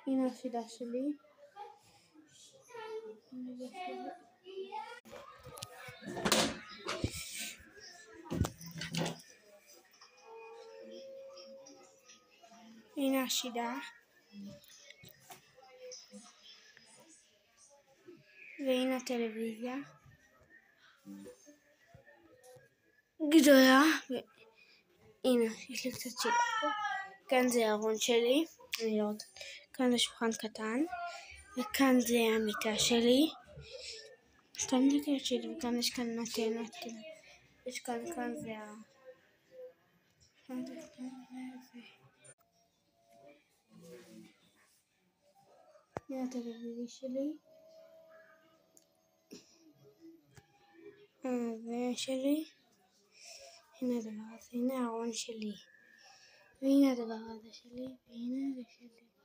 הנה החידה שלי. הנה השידה. והנה הטלוויזיה. גדולה. הנה, יש לי קצת שידה פה. כאן זה הארון שלי. כאן זה שולחן קטן. וכאן זה המיטה שלי. כאן זה קשת, וכאן יש כאן נתנות. יש כאן זה הנה הטלוויזיה שלי. זה שלי. הנה הדבר הזה, הנה הארון שלי. והנה הדבר הזה שלי, והנה זה שלי.